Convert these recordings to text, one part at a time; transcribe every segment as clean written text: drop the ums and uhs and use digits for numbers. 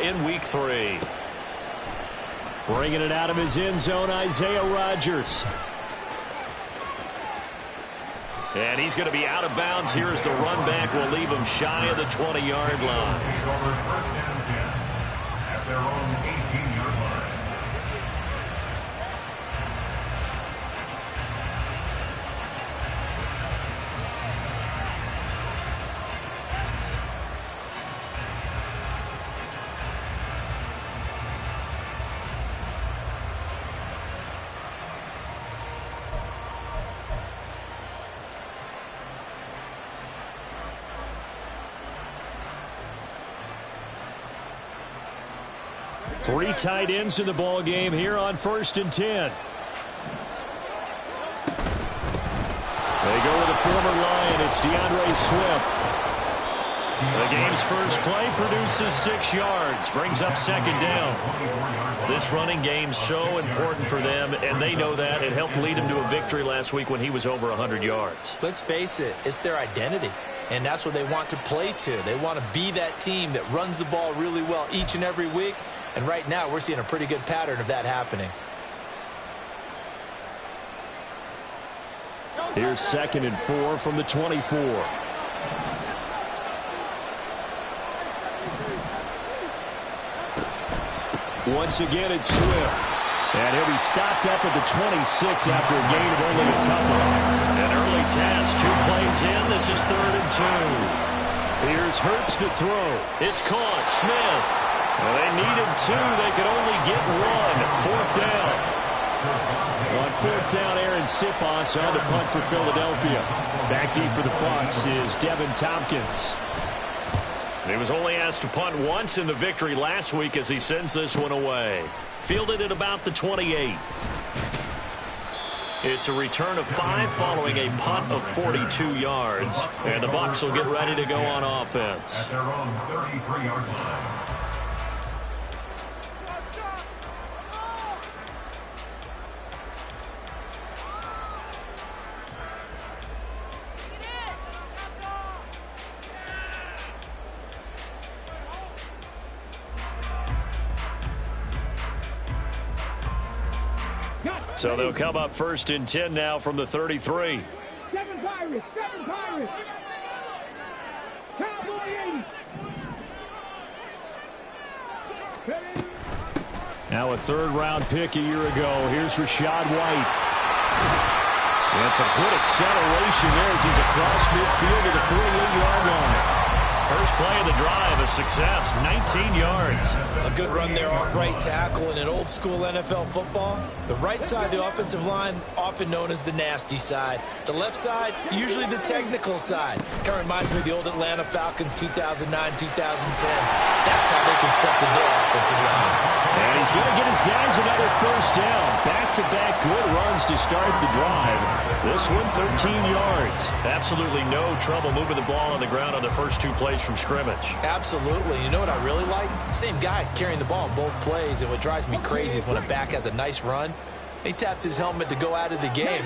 in Week 3. Bringing it out of his end zone, Isaiah Rodgers. And he's going to be out of bounds here as the run back will leave him shy of the 20-yard line. At their own 18-yard line. Three tight ends in the ball game here on 1st and 10. They go with a former Lion. It's DeAndre Swift. The game's first play produces 6 yards, brings up 2nd down. This running game's so important for them, and they know that. It helped lead them to a victory last week when he was over 100 yards. Let's face it, it's their identity. And that's what they want to play to. They want to be that team that runs the ball really well each and every week. And right now, we're seeing a pretty good pattern of that happening. Here's 2nd and 4 from the 24. Once again, it's Swift. And he'll be stopped up at the 26 after a gain of only a couple. An early task, 2 plays in. This is 3rd and 2. Here's Hurts to throw. It's caught. Smith. Well, they needed 2. They could only get 1. 4th down. On 4th down, Aaron Sipos on the punt for Philadelphia. Back deep for the Bucs is Devin Tompkins. He was only asked to punt once in the victory last week as he sends this one away. Fielded at about the 28. It's a return of 5 following a punt of 42 yards. And the Bucs will get ready to go on offense. At their own 33-yard line. So they'll come up 1st and 10 now from the 33. Seven Pirates. Cowboy 80. Now a 3rd-round pick a year ago. Here's Rachaad White. And some good acceleration there as he's across midfield to the 48-yard line. First play of the drive, a success, 19 yards. A good run there off right tackle in an old-school NFL football. The right side of the offensive line, often known as the nasty side. The left side, usually the technical side. Kind of reminds me of the old Atlanta Falcons 2009-2010. That's how they constructed their offensive line. And he's going to get his guys another 1st down. Back-to-back good runs to start the drive. This one, 13 yards. Absolutely no trouble moving the ball on the ground on the first 2 plays from scrimmage. Absolutely. You know what I really like? Same guy carrying the ball in both plays, and what drives me crazy is when a back has a nice run, he taps his helmet to go out of the game.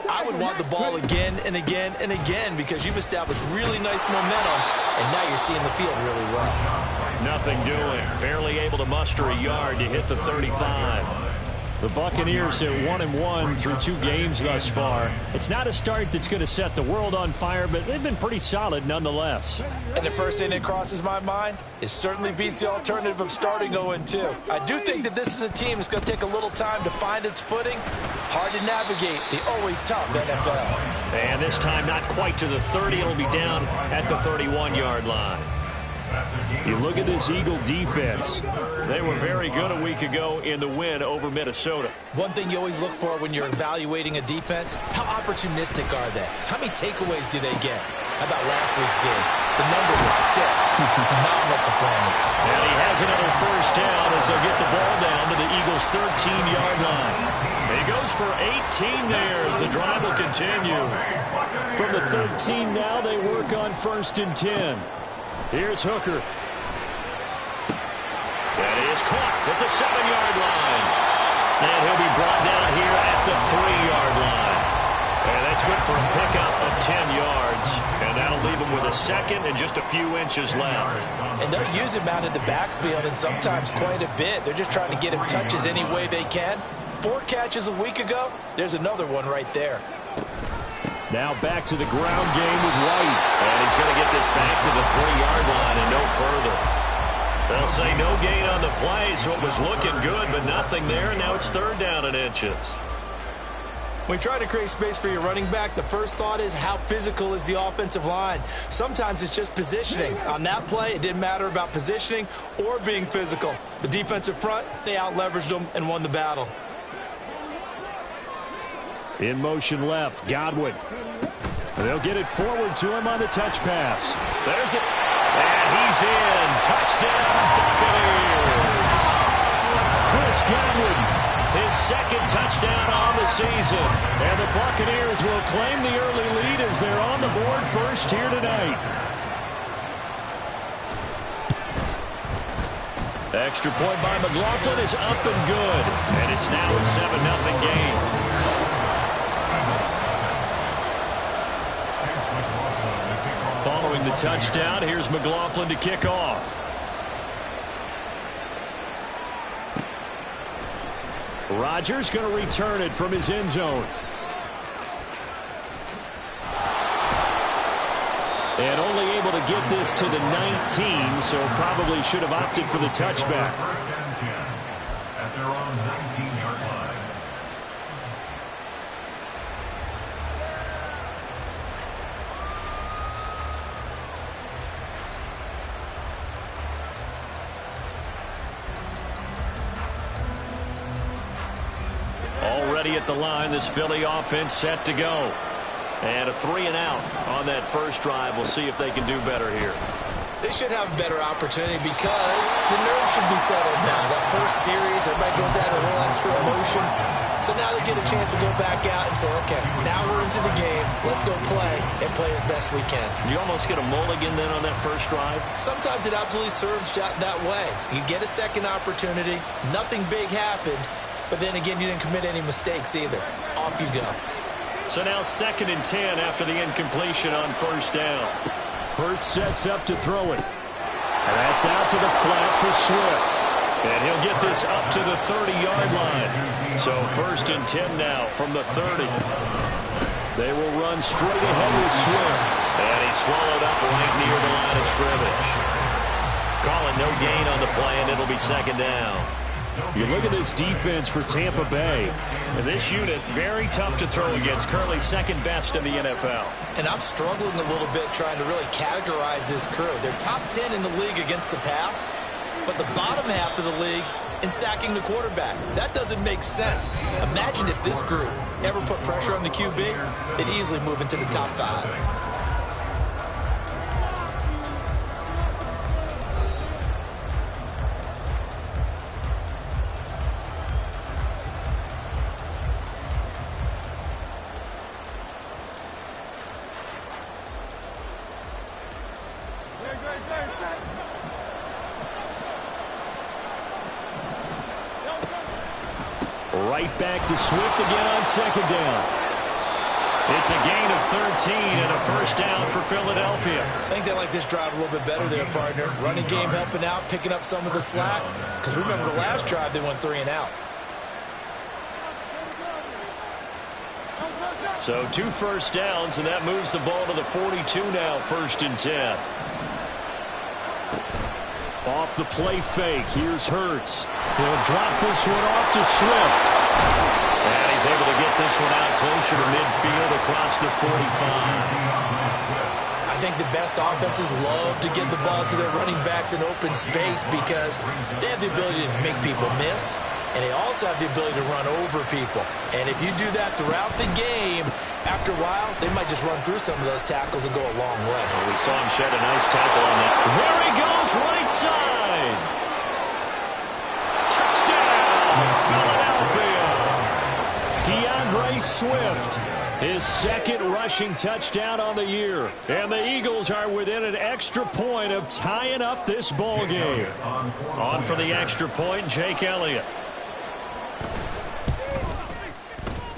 I would want the ball again and again and again because you've established really nice momentum, and now you're seeing the field really well. Nothing doing. Barely able to muster a yard to hit the 35. The Buccaneers at 1-1 through 2 games thus far. It's not a start that's going to set the world on fire, but they've been pretty solid nonetheless. And the first thing that crosses my mind, it certainly beats the alternative of starting 0-2. I do think that this is a team that's going to take a little time to find its footing. Hard to navigate the always tough NFL. And this time not quite to the 30. It'll be down at the 31-yard line. You look at this Eagle defense. They were very good a week ago in the win over Minnesota. One thing you always look for when you're evaluating a defense, how opportunistic are they? How many takeaways do they get? How about last week's game? The number was 6. Phenomenal performance. And he has another 1st down as they'll get the ball down to the Eagles' 13-yard line. He goes for 18 there as the drive will continue. From the 13 now, they work on 1st and 10. Here's Hooker. That is caught at the 7-yard line. And he'll be brought down here at the 3-yard line. And that's good for a pickup of 10 yards. And now that'll leave him with a second and just a few inches left. And they'll use him out in the backfield, and sometimes quite a bit. They're just trying to get him touches any way they can. 4 catches a week ago. There's another one right there. Now back to the ground game with White. And he's going to get this back to the 3-yard line and no further. They'll say no gain on the play, so it was looking good, but nothing there, and now it's 3rd down and inches. When you try to create space for your running back, the first thought is how physical is the offensive line. Sometimes it's just positioning. On that play, it didn't matter about positioning or being physical. The defensive front, they out-leveraged them and won the battle. In motion left, Godwin. They'll get it forward to him on the touch pass. There's it. And he's in. Touchdown, Buccaneers. Chris Godwin, his 2nd touchdown on the season. And the Buccaneers will claim the early lead as they're on the board first here tonight. Extra point by McLaughlin is up and good. And it's now a 7-0 game. Following the touchdown, here's McLaughlin to kick off. Rodgers going to return it from his end zone. And only able to get this to the 19, so probably should have opted for the touchback. 1st and 10 at their own 19-yard line. Already at the line, this Philly offense set to go. And a 3-and-out on that first drive. We'll see if they can do better here. They should have a better opportunity because the nerves should be settled now. That first series, everybody goes out a little extra emotion. So now they get a chance to go back out and say, okay, now we're into the game. Let's go play and play as best we can. You almost get a mulligan then on that first drive? Sometimes it absolutely serves that way. You get a second opportunity. Nothing big happened. But then again, you didn't commit any mistakes either. Off you go. So now 2nd and 10 after the incompletion on first down. Hurts sets up to throw it. And that's out to the flat for Swift. And he'll get this up to the 30-yard line. So 1st and 10 now from the 30. They will run straight ahead with Swift. And he's swallowed up right near the line of scrimmage. Calling no gain on the play, and it'll be 2nd down. You look at this defense for Tampa Bay. And this unit, very tough to throw against. Currently 2nd best in the NFL. And I'm struggling a little bit trying to really categorize this crew. They're top 10 in the league against the pass, but the bottom half of the league in sacking the quarterback. That doesn't make sense. Imagine if this group ever put pressure on the QB, they'd easily move into the top 5. Right back to Swift again on 2nd down. It's a gain of 13 and a first down for Philadelphia. I think they like this drive a little bit better there, partner. Running game helping out, picking up some of the slack. Because remember the last drive, they went 3-and-out. So 2 first downs, and that moves the ball to the 42 now, 1st and 10. Off the play fake, here's Hurts. He'll drop this one off to Swift. And he's able to get this one out closer to midfield across the 45. I think the best offenses love to get the ball to their running backs in open space because they have the ability to make people miss, and they also have the ability to run over people. And if you do that throughout the game, after a while, they might just run through some of those tackles and go a long way. Well, we saw him shed a nice tackle on that. There he goes, right side. Touchdown, Philadelphia. DeAndre Swift, his 2nd rushing touchdown on the year. And the Eagles are within an extra point of tying up this ball game. On for the extra point, Jake Elliott.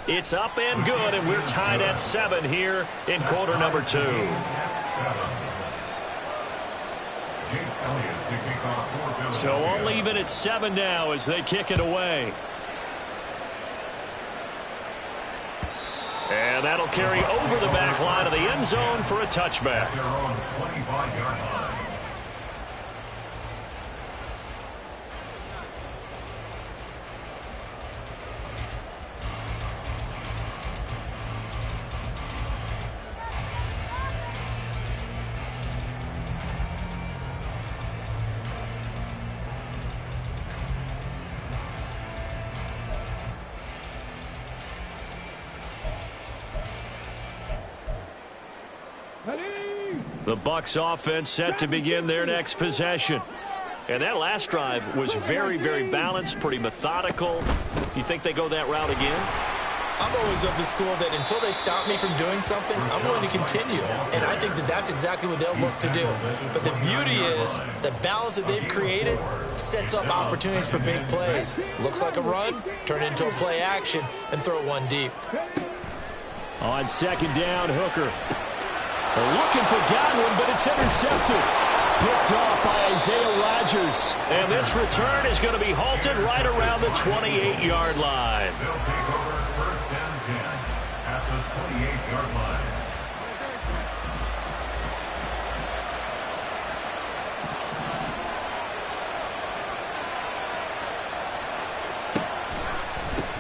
It's up and good, and we're tied at 7 here in quarter number 2. So only even at 7 now as they kick it away. And that'll carry over the back line of the end zone for a touchback. Their own 25-yard line. The Bucs offense set to begin their next possession. And that last drive was very, very balanced, pretty methodical. You think they go that route again? I'm always of the school that until they stop me from doing something, I'm going to continue. And I think that that's exactly what they'll look to do. But the beauty is the balance that they've created sets up opportunities for big plays. Looks like a run, turn it into a play action, and throw one deep. On second down, Hooker. They're looking for Godwin, but it's intercepted. Picked off by Isaiah Rodgers. And this return is going to be halted right around the 28-yard line. They'll take over first and 10 at the 28-yard line.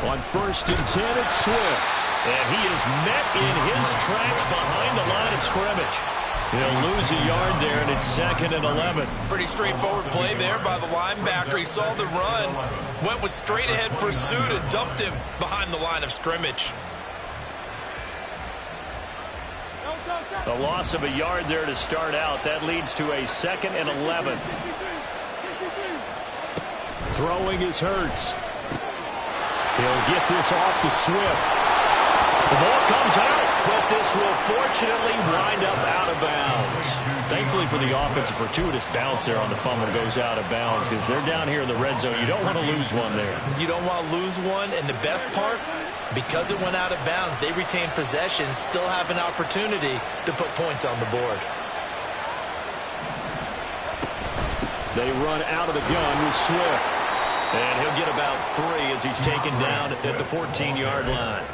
On first and 10, it's Swift. And he is met in his tracks behind the line of scrimmage. He'll lose a yard there, and it's 2nd and 11. Pretty straightforward play there by the linebacker. He saw the run, went with straight-ahead pursuit, and dumped him behind the line of scrimmage. The loss of a yard there to start out. That leads to a 2nd and 11. Throwing is Hurts. He'll get this off to Swift. The ball comes out, but this will fortunately wind up out of bounds. Thankfully for the offense, a fortuitous bounce there on the fumble goes out of bounds because they're down here in the red zone. You don't want to lose one there. You don't want to lose one, and the best part, because it went out of bounds, they retain possession, still have an opportunity to put points on the board. They run out of the gun with Swift. And he'll get about 3 as he's taken down at the 14-yard line.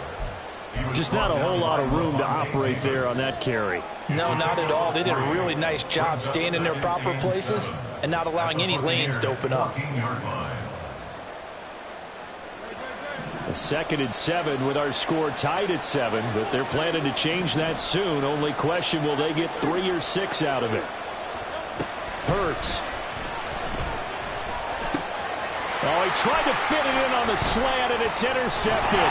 Just not a whole lot of room to operate there on that carry. No, not at all. They did a really nice job staying in their proper places and not allowing any lanes to open up. A 2nd and 7 with our score tied at 7, but they're planning to change that soon. Only question, will they get 3 or 6 out of it? Hurts. Oh, he tried to fit it in on the slant, and it's intercepted.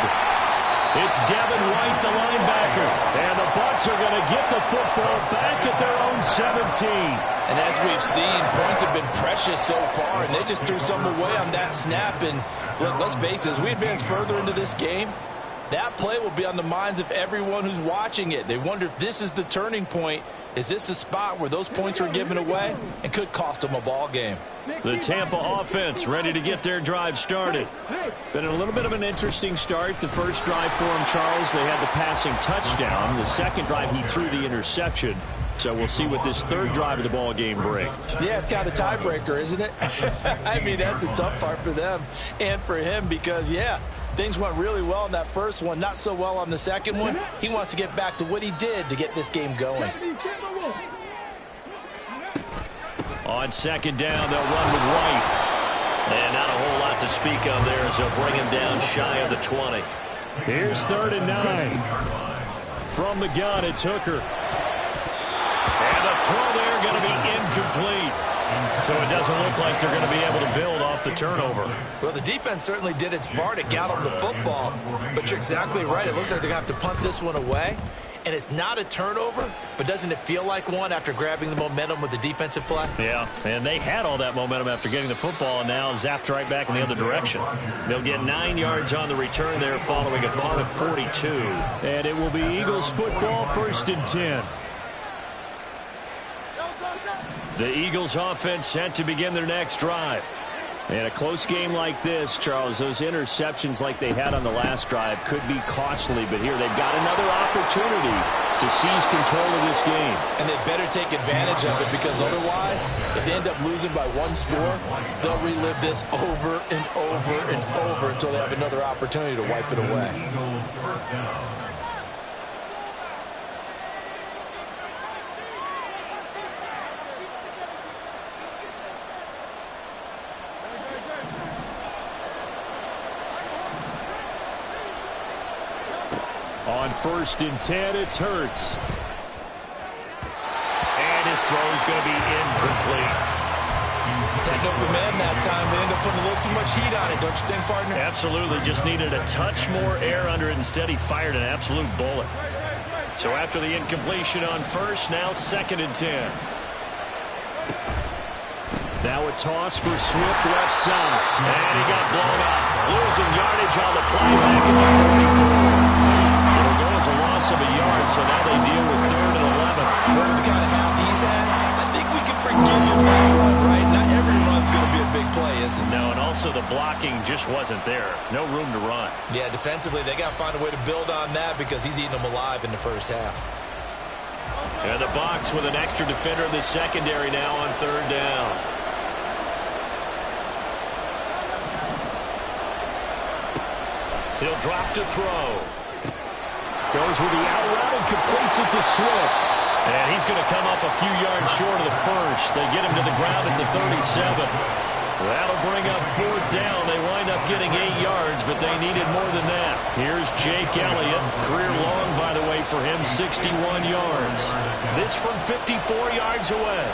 It's Devin White, the linebacker. And the Bucs are going to get the football back at their own 17. And as we've seen, points have been precious so far, and they just threw some away on that snap. And let's face it, as we advance further into this game, that play will be on the minds of everyone who's watching it. They wonder if this is the turning point. Is this the spot where those points were given away and could cost them a ball game? The Tampa offense ready to get their drive started. Been a little bit of an interesting start. The first drive for him, Charles, they had the passing touchdown. The second drive, he threw the interception. So we'll see what this third drive of the ball game brings. Yeah, it's kind of a tiebreaker, isn't it? I mean, that's the tough part for them and for him because, yeah, things went really well in that first one, not so well on the second one. He wants to get back to what he did to get this game going. On second down, they'll run with White. And not a whole lot to speak of there as they'll bring him down shy of the 20. Here's 3rd and 9. From the gun, it's Hooker. And the throw there going to be incomplete. So it doesn't look like they're going to be able to build off the turnover. Well, the defense certainly did its part. It got them the football. But you're exactly right. It looks like they're going to have to punt this one away. And it's not a turnover, but doesn't it feel like one after grabbing the momentum with the defensive play? Yeah, and they had all that momentum after getting the football and now zapped right back in the other direction. They'll get 9 yards on the return there following a punt of 42. And it will be Eagles football, 1st and 10. The Eagles offense set to begin their next drive. And a close game like this, Charles, those interceptions like they had on the last drive could be costly. But here they've got another opportunity to seize control of this game. And they better take advantage of it, because otherwise, if they end up losing by one score, they'll relive this over and over and over until they have another opportunity to wipe it away. Eagles first down. On 1st and 10, it's Hurts. And his throw's going to be incomplete. Had an open man that time. They end up putting a little too much heat on it, don't you think, partner? Absolutely. Just needed a touch more air under it. Instead, he fired an absolute bullet. So after the incompletion on 1st, now 2nd and 10. Now a toss for Swift left side. And he got blown up. Losing yardage on the play back at the 44. It'll go as a loss of a yard, so now they deal with 3rd and 11. Well, with the kind of half he's had, I think we can forgive him that run, right? Not every run's going to be a big play, is it? No, and also the blocking just wasn't there. No room to run. Yeah, defensively, they got to find a way to build on that, because he's eating them alive in the first half. And the box with an extra defender in the secondary now on 3rd down. He'll drop to throw. Goes with the out route and completes it to Swift. And he's going to come up a few yards short of the first. They get him to the ground at the 37. That'll bring up 4th down. They wind up getting 8 yards, but they needed more than that. Here's Jake Elliott. Career long, by the way, for him, 61 yards. This from 54 yards away.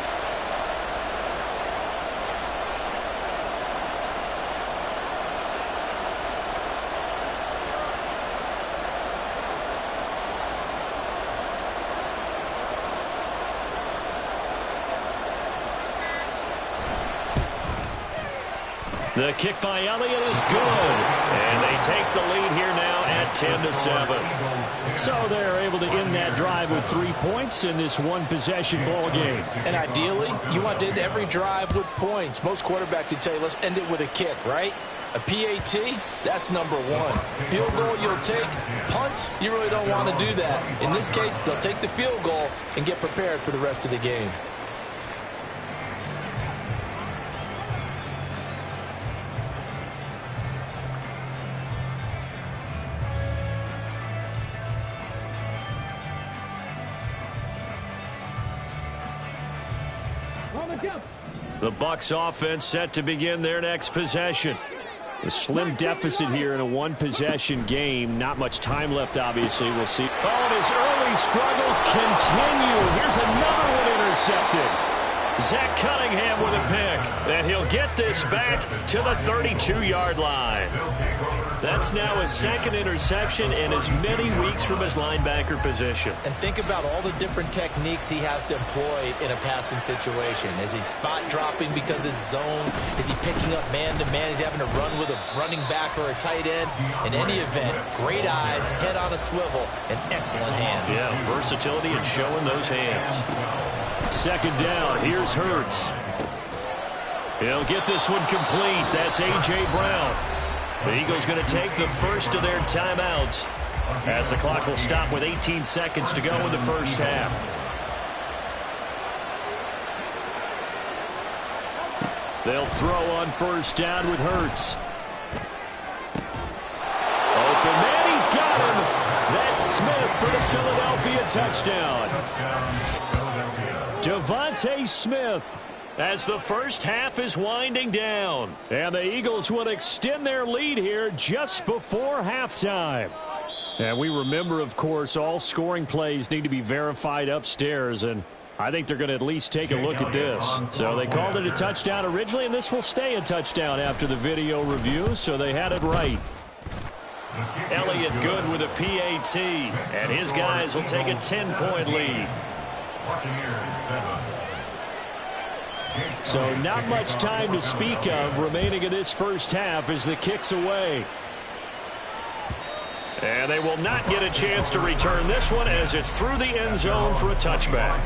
The kick by Elliott is good. And they take the lead here now at 10-7. So they're able to end that drive with 3 points in this one-possession ball game. And ideally, you want to end every drive with points. Most quarterbacks would tell you, let's end it with a kick, right? A PAT, that's number 1. Field goal you'll take. Punts, you really don't want to do that. In this case, they'll take the field goal and get prepared for the rest of the game. The Bucs offense set to begin their next possession. A slim deficit here in a one-possession game. Not much time left, obviously. We'll see. Oh, and his early struggles continue. Here's another one intercepted. Zach Cunningham with a pick. And he'll get this back to the 32-yard line. That's now his 2nd interception in as many weeks from his linebacker position. And think about all the different techniques he has to employ in a passing situation. Is he spot dropping because it's zone? Is he picking up man-to-man? Is he having to run with a running back or a tight end? In any event, great eyes, head on a swivel, and excellent hands. Yeah, versatility and showing those hands. 2nd down. Here's Hurts. He'll get this one complete. That's A.J. Brown. The Eagles going to take the first of their timeouts as the clock will stop with 18 seconds to go in the first half. They'll throw on 1st down with Hurts. Open man, he's got him. That's Smith for the Philadelphia touchdown. Devontae Smith. As the first half is winding down. And the Eagles will extend their lead here just before halftime. And we remember, of course, all scoring plays need to be verified upstairs. And I think they're going to at least take a look at this. So they called it a touchdown originally, and this will stay a touchdown after the video review. So they had it right. Elliott good with a PAT. And his guys will take a 10-point lead. So not much time to speak of remaining in this first half as the kick's away. And they will not get a chance to return this one as it's through the end zone for a touchback.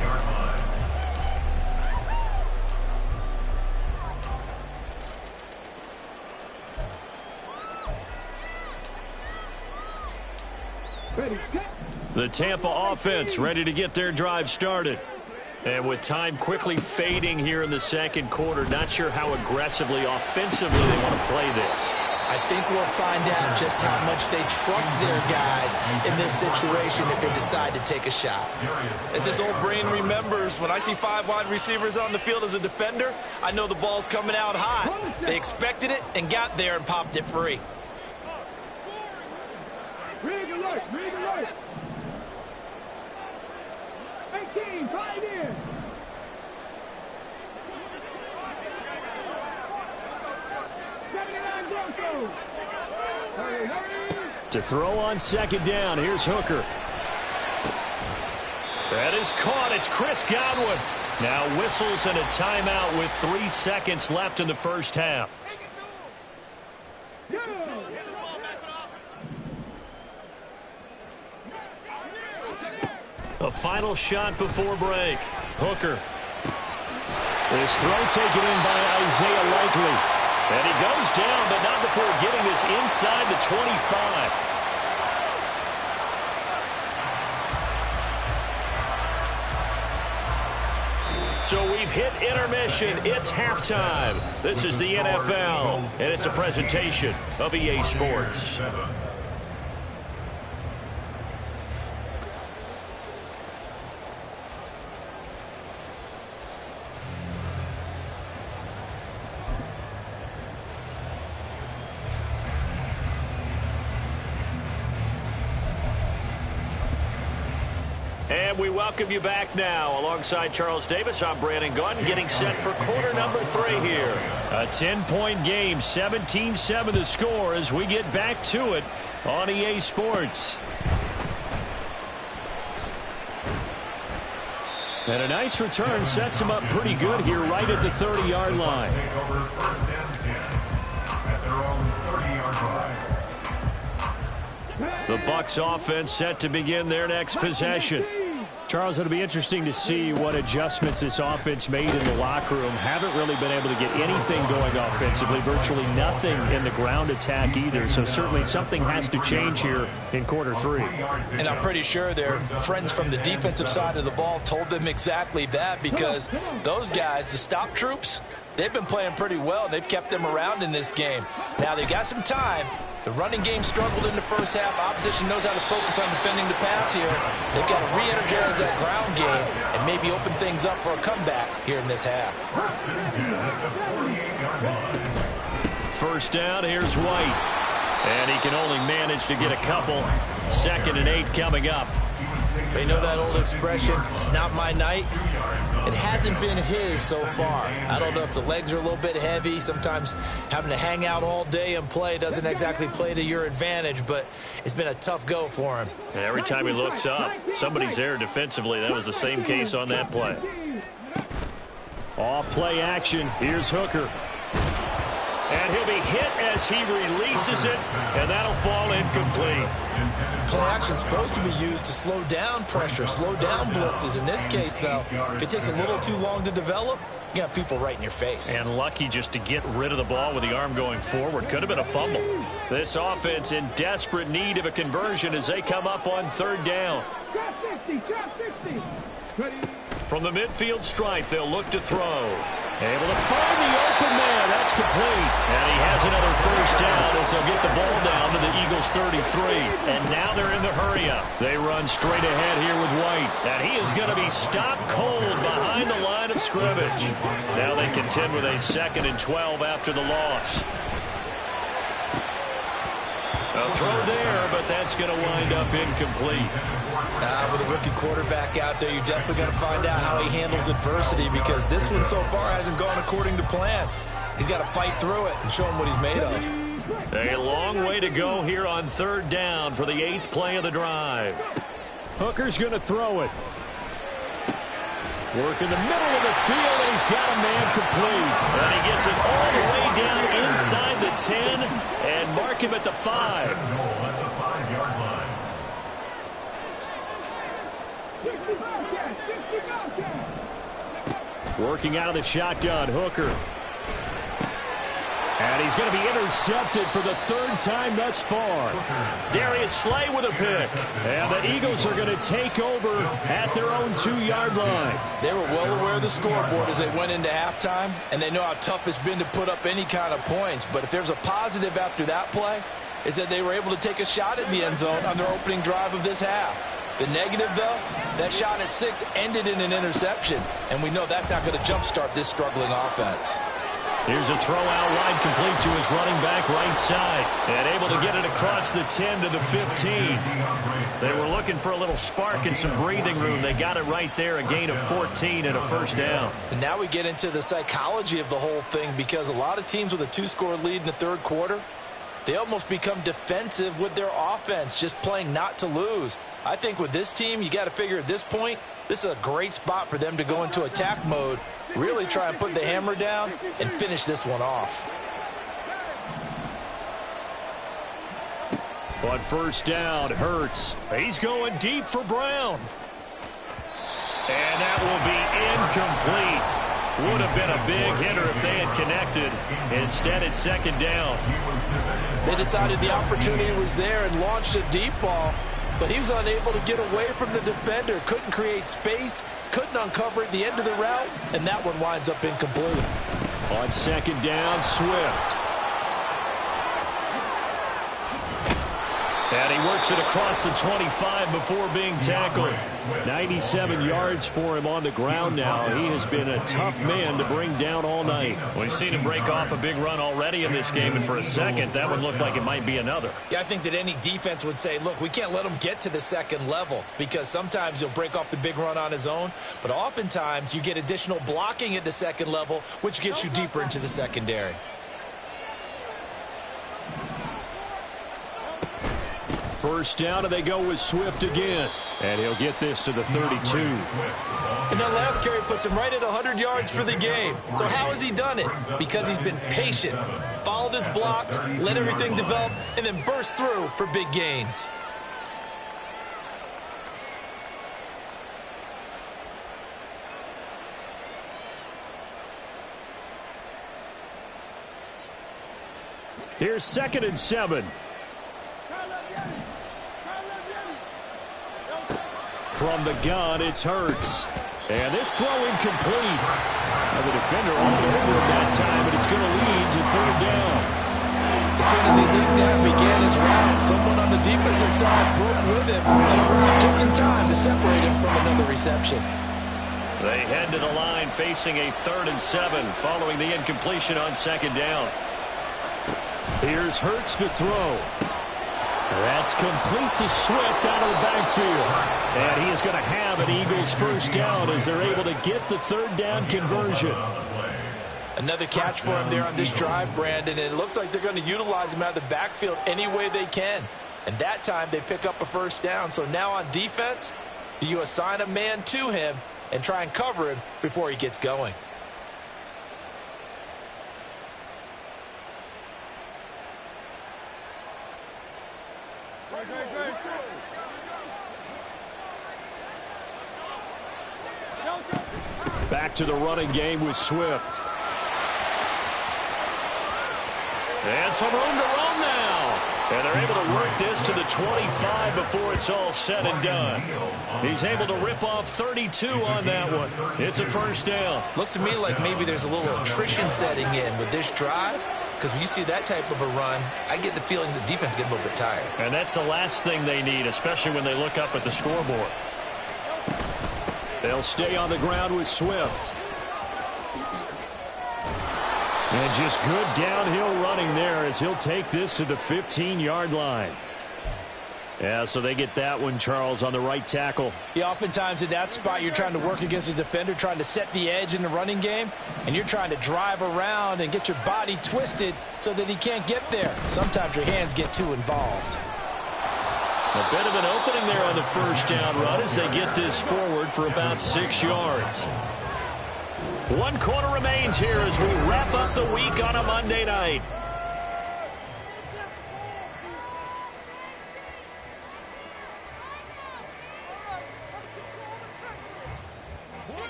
Ready, set. The Tampa offense ready to get their drive started. And with time quickly fading here in the second quarter, not sure how aggressively, offensively they want to play this. I think we'll find out just how much they trust their guys in this situation if they decide to take a shot. As this old brain remembers, when I see 5 wide receivers on the field as a defender, I know the ball's coming out hot. They expected it and got there and popped it free. Rig alert, rig alert. 18, try it in. Hurry, hurry. To throw on second down, here's Hooker. That is caught. It's Chris Godwin. Now whistles and a timeout with 3 seconds left in the first half. Go. A final shot before break. Hooker. This throw taken in by Isaiah Likely. And he goes down, but not before getting this inside the 25. So we've hit intermission. It's halftime. This is the NFL, and it's a presentation of EA Sports. And we welcome you back now. Alongside Charles Davis, I'm Brandon Gaudin, getting set for quarter number 3 here. A 10-point game, 17-7 the score as we get back to it on EA Sports. And a nice return sets him up pretty good here right at the 30-yard line. Take over first and 10 at their own 30-yard line. The Bucs offense set to begin their next possession. Charles, it'll be interesting to see what adjustments this offense made in the locker room. Haven't really been able to get anything going offensively, virtually nothing in the ground attack either. So certainly something has to change here in quarter 3. And I'm pretty sure their friends from the defensive side of the ball told them exactly that, because those guys, the stop troops, they've been playing pretty well, and they've kept them around in this game. Now they've got some time. The running game struggled in the first half. Opposition knows how to focus on defending the pass here. They've got to re-energize that ground game and maybe open things up for a comeback here in this half. First down, here's White. And he can only manage to get a couple. 2nd and 8 coming up. They know that old expression, it's not my night. It hasn't been his so far. I don't know if the legs are a little bit heavy. Sometimes having to hang out all day and play doesn't exactly play to your advantage, but it's been a tough go for him. And every time he looks up, somebody's there defensively. That was the same case on that play. Off play action. Here's Hooker. And he'll be hit as he releases it, and that'll fall incomplete. Play action is supposed to be used to slow down pressure, slow down blitzes. In this case, though, if it takes a little too long to develop, you got people right in your face. And lucky just to get rid of the ball with the arm going forward. Could have been a fumble. This offense in desperate need of a conversion as they come up on 3rd down. Drop 60, drop 60. Ready. From the midfield stripe, they'll look to throw. Able to find the open man. That's complete. And he has another first down as they'll get the ball down to the Eagles 33. And now they're in the hurry-up. They run straight ahead here with White. And he is going to be stopped cold behind the line of scrimmage. Now they contend with a 2nd and 12 after the loss. A throw there, but that's going to wind up incomplete. With a rookie quarterback out there, you're definitely going to find out how he handles adversity, because this one so far hasn't gone according to plan. He's got to fight through it and show him what he's made of. A long way to go here on 3rd down for the 8th play of the drive. Hooker's going to throw it. Work in the middle of the field, and he's got a man complete. And he gets it all the way down inside the 10 and mark him at the 5. Working out of the shotgun, Hooker. And he's going to be intercepted for the third time thus far. Darius Slay with a pick. And the Eagles are going to take over at their own 2-yard line. They were well aware of the scoreboard as they went into halftime, and they know how tough it's been to put up any kind of points. But if there's a positive after that play, is that they were able to take a shot at the end zone on their opening drive of this half. The negative, though, that shot at 6 ended in an interception, and we know that's not going to jumpstart this struggling offense. Here's a throw out wide, complete to his running back right side. And able to get it across the 10 to the 15. They were looking for a little spark and some breathing room. They got it right there, a gain of 14 and a first down. And now we get into the psychology of the whole thing, because a lot of teams with a 2-score lead in the third quarter, they almost become defensive with their offense, just playing not to lose. I think with this team, you got to figure at this point, this is a great spot for them to go into attack mode, really try and put the hammer down and finish this one off. On first down, Hurts. He's going deep for Brown. And that will be incomplete. Would have been a big hitter if they had connected. Instead, it's second down. They decided the opportunity was there and launched a deep ball, but he was unable to get away from the defender, couldn't create space, couldn't uncover at the end of the route, and that one winds up incomplete. On second down, Swift. And he works it across the 25 before being tackled. 97 yards for him on the ground now. He has been a tough man to bring down all night. We've seen him break off a big run already in this game, and for a second, that one looked like it might be another. Yeah, I think that any defense would say, look, we can't let him get to the second level, because sometimes he'll break off the big run on his own, but oftentimes you get additional blocking at the second level, which gets you deeper into the secondary. First down, and they go with Swift again. And he'll get this to the 32. And that last carry puts him right at 100 yards for the game. So how has he done it? Because he's been patient, followed his blocks, let everything develop, and then burst through for big gains. Here's 2nd and 7. From the gun, it's Hurts. And this throw incomplete. Now the defender all over him that time, but it's going to lead to 3rd down. As soon as he leaped out and began his route, someone on the defensive side broke with him and arrived just in time to separate him from another reception. They head to the line facing a 3rd and 7 following the incompletion on 2nd down. Here's Hurts to throw. That's complete to Swift out of the backfield. And he is going to have an Eagles first down as they're able to get the 3rd down conversion. Another catch for him there on this drive, Brandon, and it looks like they're going to utilize him out of the backfield any way they can. And that time they pick up a first down. So now on defense, do you assign a man to him and try and cover him before he gets going? Back to the running game with Swift. And some room to run now. And they're able to work this to the 25 before it's all said and done. He's able to rip off 32 on that one. It's a first down. Looks to me like maybe there's a little attrition setting in with this drive, because when you see that type of a run, I get the feeling the defense gets a little bit tired. And that's the last thing they need, especially when they look up at the scoreboard. They'll stay on the ground with Swift. And just good downhill running there as he'll take this to the 15-yard line. Yeah, so they get that one, Charles, on the right tackle. Yeah, oftentimes in that spot, you're trying to work against a defender, trying to set the edge in the running game, and you're trying to drive around and get your body twisted so that he can't get there. Sometimes your hands get too involved. A bit of an opening there on the first down run as they get this forward for about 6 yards. 1 quarter remains here as we wrap up the week on a Monday night.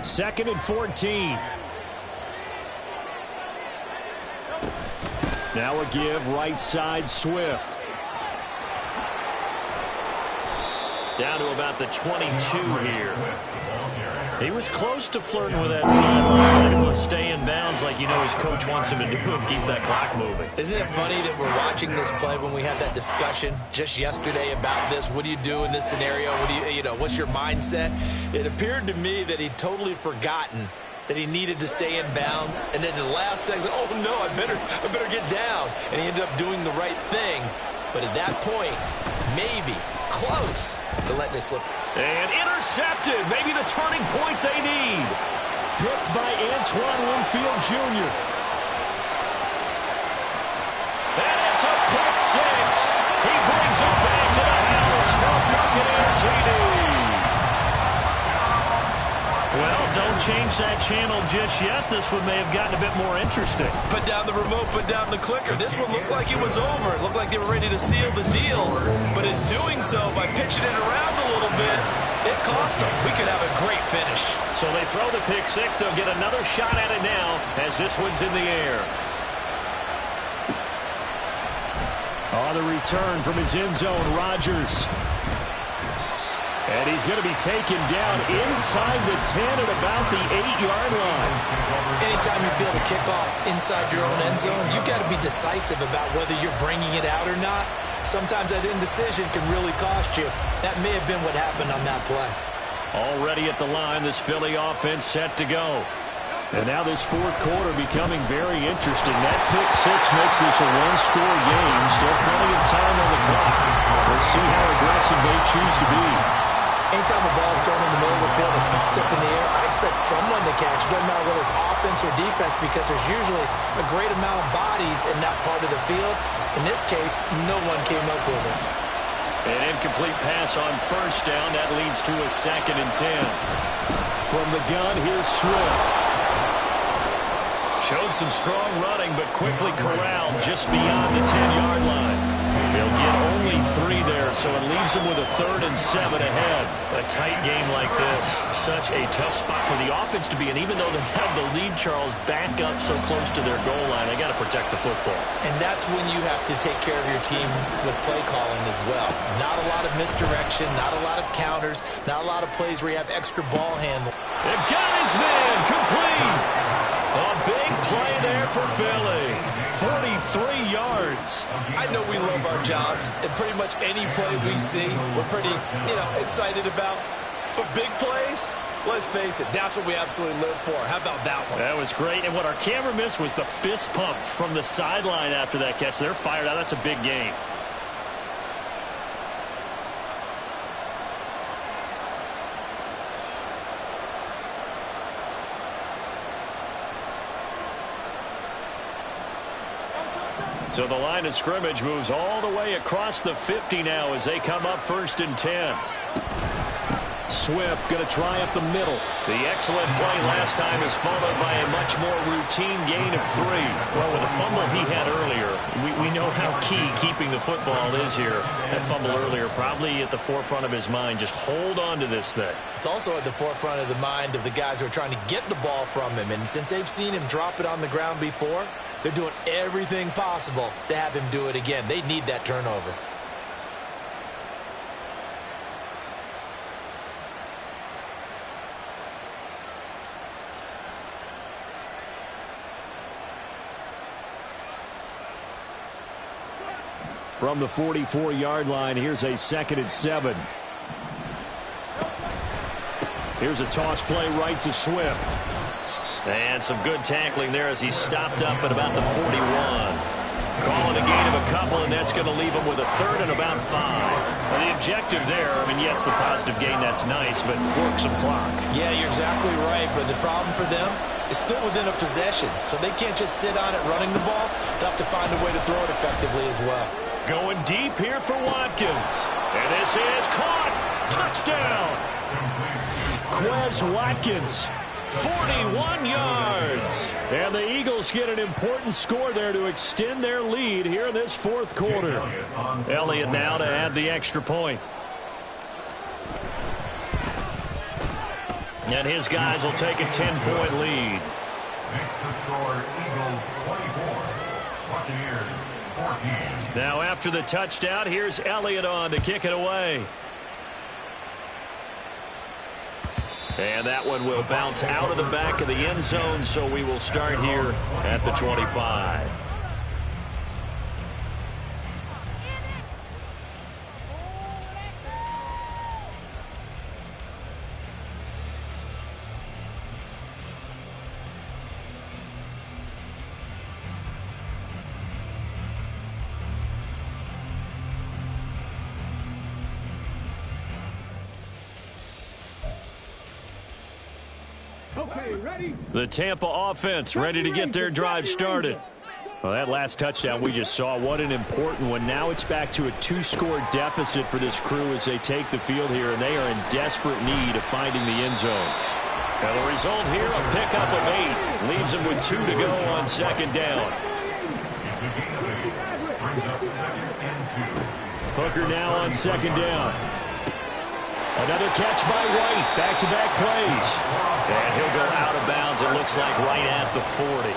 Second and 14. Now a give right side Swift. Down to about the 22 here. He was close to flirting with that sideline, able to stay in bounds like his coach wants him to do and keep that clock moving. Isn't it funny that we're watching this play when we had that discussion just yesterday about this? What do you do in this scenario? What do what's your mindset? It appeared to me that he'd totally forgotten that he needed to stay in bounds, and then the last second, oh no, I better get down, and he ended up doing the right thing. But at that point, maybe close to letting it slip. And intercepted. Maybe the turning point they need. Picked by Antoine Winfield Jr. And it's a pick six. He brings it back to the house from Buccaneer TD. Well, don't change that channel just yet. This one may have gotten a bit more interesting. Put down the remote, put down the clicker. This one looked like it was over. It looked like they were ready to seal the deal. But in doing so, by pitching it around a little bit, it cost them. We could have a great finish. So they throw the pick six. They'll get another shot at it now as this one's in the air. On the return from his end zone, Rodgers. And he's going to be taken down inside the 10 at about the 8-yard line. Anytime you feel the kickoff inside your own end zone, you've got to be decisive about whether you're bringing it out or not. Sometimes that indecision can really cost you. That may have been what happened on that play. Already at the line, this Philly offense set to go. And now this fourth quarter becoming very interesting. That pick six makes this a one-score game. Still plenty of time on the clock. We'll see how aggressive they choose to be. Anytime a ball is thrown in the middle of the field, it's popped up in the air, I expect someone to catch. It doesn't matter whether it's offense or defense, because there's usually a great amount of bodies in that part of the field. In this case, no one came up with it. An incomplete pass on first down. That leads to a 2nd and 10. From the gun, here's Swift. Showed some strong running, but quickly corralled just beyond the 10-yard line. They'll get only 3 there, so it leaves them with a 3rd and 7 ahead. A tight game like this, such a tough spot for the offense to be in. Even though they have the lead, Charles, back up so close to their goal line, they got to protect the football. And that's when you have to take care of your team with play calling as well. Not a lot of misdirection, not a lot of counters, not a lot of plays where you have extra ball handling. They've got his man complete. A big play there for Philly. 43 yards. I know we love our jobs, and pretty much any play we see, we're pretty, excited about. But big plays, let's face it, that's what we absolutely live for. How about that one? That was great. And what our camera missed was the fist pump from the sideline after that catch. They're fired out. That's a big game. So the line of scrimmage moves all the way across the 50 now as they come up 1st and 10. Swift going to try up the middle. The excellent play last time is followed by a much more routine gain of 3. Well, with the fumble he had earlier, we know how key keeping the football is here. That fumble earlier probably at the forefront of his mind. Just hold on to this thing. It's also at the forefront of the mind of the guys who are trying to get the ball from him. And since they've seen him drop it on the ground before, they're doing everything possible to have him do it again. They need that turnover. From the 44-yard line, here's a 2nd and 7. Here's a toss play right to Swift. And some good tackling there as he stopped up at about the 41. Calling a gain of a couple, and that's going to leave him with a 3rd and about 5. Now, the objective there, yes, the positive gain, that's nice, but work some clock. Yeah, you're exactly right, but the problem for them is still within a possession, so they can't just sit on it running the ball. They'll have to find a way to throw it effectively as well. Going deep here for Watkins. And this is caught. Touchdown. Quez Watkins. 41 yards. And the Eagles get an important score there to extend their lead here in this fourth quarter. Elliott now to add the extra point. And his guys will take a 10-point lead. Makes the score Eagles 24, Buccaneers 14. Now after the touchdown, here's Elliott on to kick it away. And that one will bounce out of the back of the end zone, so we will start here at the 25. Okay, ready? The Tampa offense ready to get their drive started. Well, that last touchdown we just saw, what an important one. Now it's back to a 2-score deficit for this crew as they take the field here, and they are in desperate need of finding the end zone. Now the result here, a pickup of 8. Leaves them with 2 to go on second down. It's a gain of 8. Brings up 2nd and 2. Hooker now on second down. Another catch by White. Back-to-back plays. And he'll go out of bounds, it looks like, right at the 40.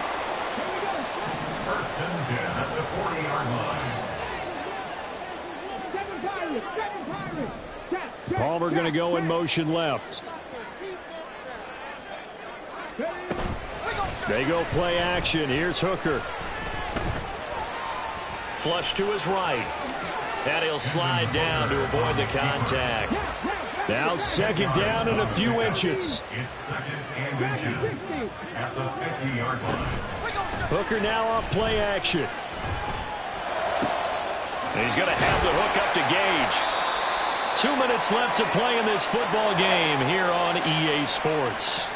1st and 10 at the 40-yard line. Palmer going to go in motion left. They go play action. Here's Hooker. Flush to his right. And he'll slide down to avoid the contact. Now second down and a few inches. It's 2nd and inches at the 50-yard line. Hooker now off play action. And he's going to have the hook up to Gage. 2 minutes left to play in this football game here on EA Sports.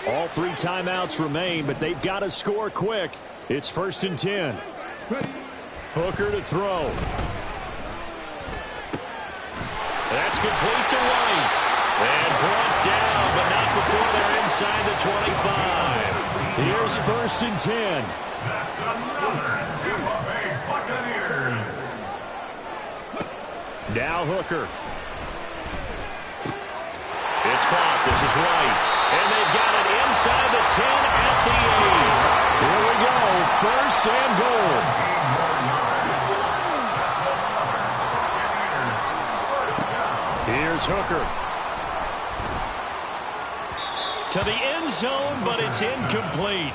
All 3 timeouts remain, but they've got to score quick. It's 1st and 10. Hooker to throw. That's complete to White. And brought down, but not before they're inside the 25. Here's 1st and 10. That's another Tampa Bay Buccaneers. Now Hooker. It's caught. This is White. And they've got it inside the 10 at the 8. Here we go. 1st and goal. Here's Hooker. To the end zone, but it's incomplete.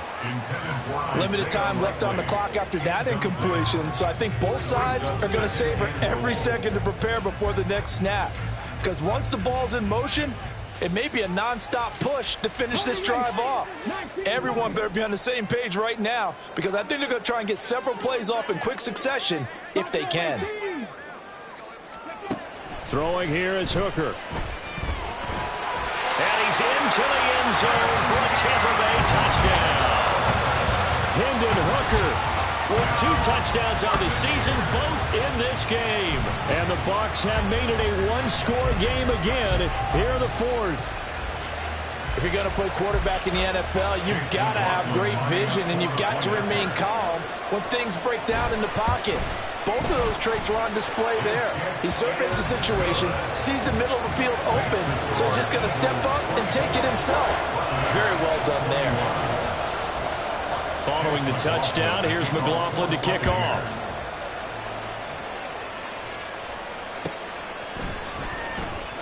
Limited time left on the clock after that incompletion, so I think both sides are going to savor every second to prepare before the next snap. Because once the ball's in motion, it may be a non-stop push to finish this drive off. Everyone better be on the same page right now, because I think they're going to try and get several plays off in quick succession if they can. Throwing here is Hooker. And he's into the end zone for a Tampa Bay touchdown. Hendon Hooker with 2 touchdowns on the season, both in this game. And the Bucs have made it a 1-score game again here in the 4th. If you're going to play quarterback in the NFL, you've got to have great vision, and you've got to remain calm when things break down in the pocket. Both of those traits were on display there. He surveys the situation, sees the middle of the field open, so he's just going to step up and take it himself. Very well done there. Following the touchdown, here's McLaughlin to kick off.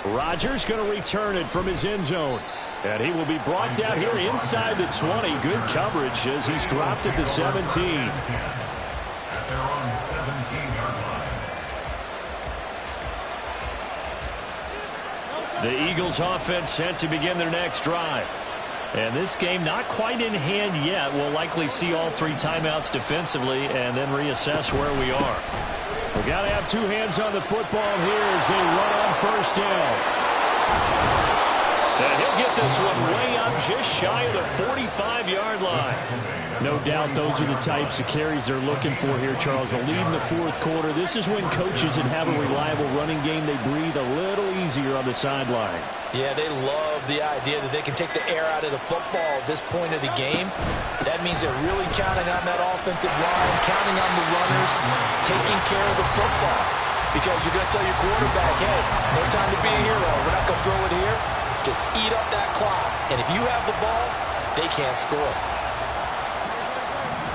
Rodgers going to return it from his end zone. And he will be brought down here inside the 20. Good coverage as he's dropped at the 17. At their own 17-yard line. The Eagles offense set to begin their next drive. And this game not quite in hand yet. We'll likely see all 3 timeouts defensively and then reassess where we are. We've got to have 2 hands on the football here as they run on 1st down. And he'll get this one way up just shy of the 45-yard line. No doubt those are the types of carries they're looking for here, Charles. The lead in the 4th quarter. This is when coaches that have a reliable running game, they breathe a little easier on the sideline. Yeah, they love the idea that they can take the air out of the football at this point of the game. That means they're really counting on that offensive line, counting on the runners, taking care of the football. Because you're going to tell your quarterback, hey, no time to be a hero. We're not going to throw it here. Just eat up that clock. And if you have the ball, they can't score.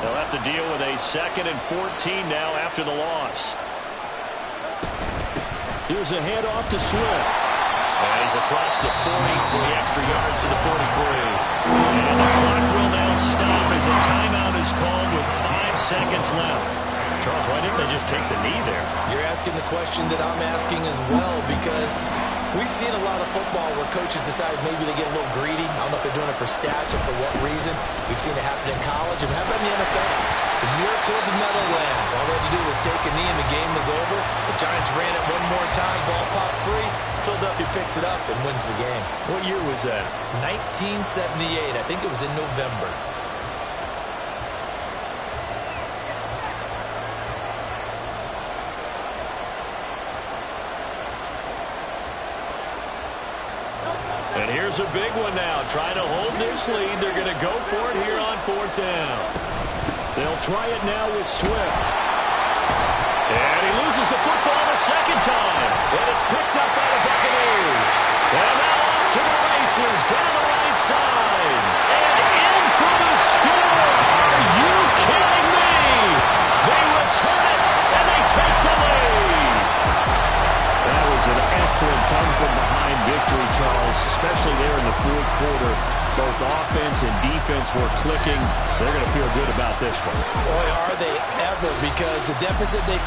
They'll have to deal with a 2nd and 14 now after the loss. Here's a handoff to Swift. And he's across the 40 for the extra yards to the 43. And the clock will now stop as a timeout is called with 5 seconds left. Charles, why didn't they just take the knee there? You're asking the question that I'm asking as well, because we've seen a lot of football where coaches decide maybe they get a little greedy. I don't know if they're doing it for stats or for what reason. We've seen it happen in college. And how about in the NFL? The miracle of the Meadowlands. All they had to do was take a knee and the game was over. The Giants ran it one more time. Ball popped free. Philadelphia picks it up and wins the game. What year was that? 1978. I think it was in November. And here's a big one now. Trying to hold this lead. They're going to go for it here on 4th down. They'll try it now with Swift. And he loses the football a second time. And it's picked up by the Buccaneers. And now off to the races down the right side. And in for the score. Are you kidding me? They return it and they take the lead. That was an excellent come-from-behind victory, Charles, especially there in the 4th quarter. Both offense and defense were clicking. They're going to feel good about this one. Boy, are they ever, because the deficit they